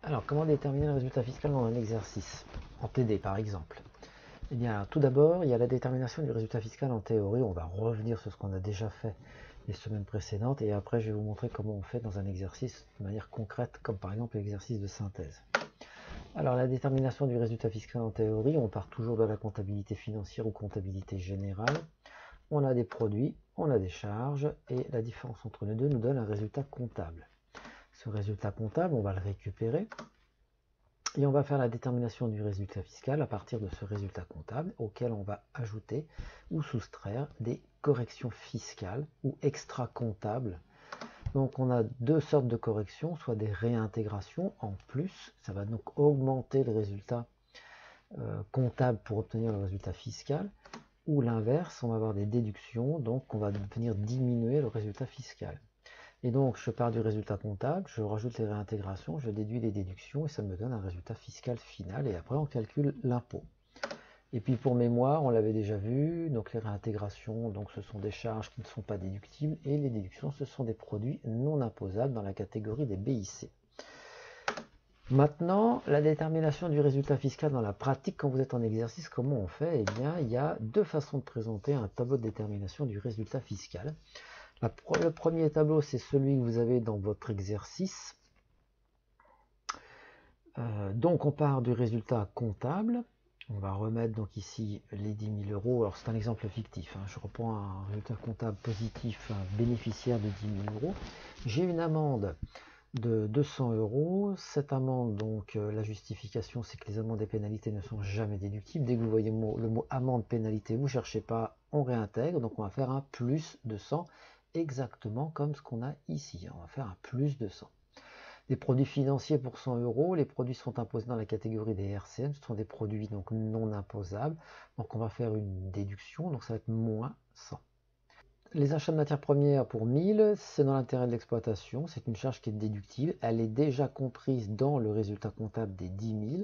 Alors, comment déterminer le résultat fiscal dans un exercice? En TD, par exemple. Eh bien, tout d'abord, il y a la détermination du résultat fiscal en théorie. On va revenir sur ce qu'on a déjà fait les semaines précédentes. Et après, je vais vous montrer comment on fait dans un exercice de manière concrète, comme par exemple l'exercice de synthèse. Alors, la détermination du résultat fiscal en théorie, on part toujours de la comptabilité financière ou comptabilité générale. On a des produits, on a des charges, et la différence entre les deux nous donne un résultat comptable. Ce résultat comptable, on va le récupérer. Et on va faire la détermination du résultat fiscal à partir de ce résultat comptable auquel on va ajouter ou soustraire des corrections fiscales ou extra-comptables. Donc on a deux sortes de corrections, soit des réintégrations en plus, ça va donc augmenter le résultat comptable pour obtenir le résultat fiscal, ou l'inverse, on va avoir des déductions, donc on va venir diminuer le résultat fiscal. Et donc, je pars du résultat comptable, je rajoute les réintégrations, je déduis les déductions et ça me donne un résultat fiscal final. Et après, on calcule l'impôt. Et puis pour mémoire, on l'avait déjà vu, donc les réintégrations, donc ce sont des charges qui ne sont pas déductibles et les déductions, ce sont des produits non imposables dans la catégorie des BIC. Maintenant, la détermination du résultat fiscal dans la pratique, quand vous êtes en exercice, comment on fait? Eh bien, il y a deux façons de présenter un tableau de détermination du résultat fiscal. Le premier tableau, c'est celui que vous avez dans votre exercice. Donc on part du résultat comptable. On va remettre donc ici les 10 000 euros. Alors c'est un exemple fictif. Je reprends un résultat comptable positif, un bénéficiaire de 10 000 euros. J'ai une amende de 200 euros. Cette amende, donc la justification, c'est que les amendes et pénalités ne sont jamais déductibles. Dès que vous voyez le mot amende, pénalité, vous ne cherchez pas, on réintègre. Donc on va faire un plus 200, exactement comme ce qu'on a ici. On va faire un plus 200. Des produits financiers pour 100 euros, les produits sont imposés dans la catégorie des RCM, ce sont des produits donc non imposables. Donc on va faire une déduction, donc ça va être moins 100. Les achats de matières premières pour 1000, c'est dans l'intérêt de l'exploitation, c'est une charge qui est déductible, elle est déjà comprise dans le résultat comptable des 10 000.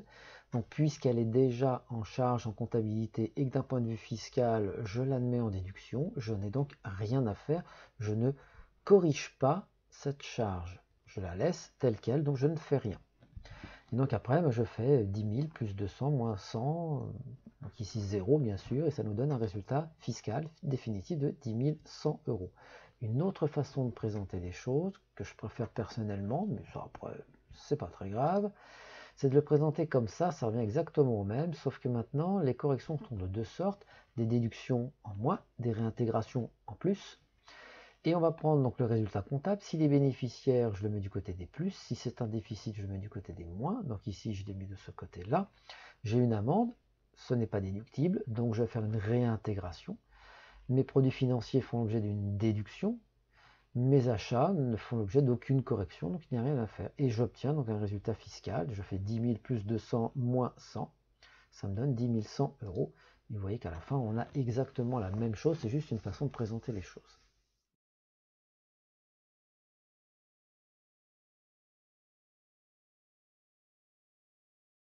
Donc puisqu'elle est déjà en charge en comptabilité et que d'un point de vue fiscal, je l'admets en déduction, je n'ai donc rien à faire, je ne corrige pas cette charge. Je la laisse telle qu'elle, donc je ne fais rien. Et donc après, je fais 10 000 plus 200 moins 100, donc ici 0 bien sûr, et ça nous donne un résultat fiscal définitif de 10 100 euros. Une autre façon de présenter les choses, que je préfère personnellement, mais ça après, c'est pas très grave, c'est de le présenter comme ça revient exactement au même, sauf que maintenant, les corrections sont de deux sortes, des déductions en moins, des réintégrations en plus. Et on va prendre donc le résultat comptable. S'il est bénéficiaire, je le mets du côté des plus. Si c'est un déficit, je le mets du côté des moins. Donc ici, je l'ai mis de ce côté-là. J'ai une amende, ce n'est pas déductible, donc je vais faire une réintégration. Mes produits financiers font l'objet d'une déduction. Mes achats ne font l'objet d'aucune correction, donc il n'y a rien à faire. Et j'obtiens donc un résultat fiscal. Je fais 10 000 plus 200 moins 100. Ça me donne 10 100 euros. Et vous voyez qu'à la fin, on a exactement la même chose. C'est juste une façon de présenter les choses.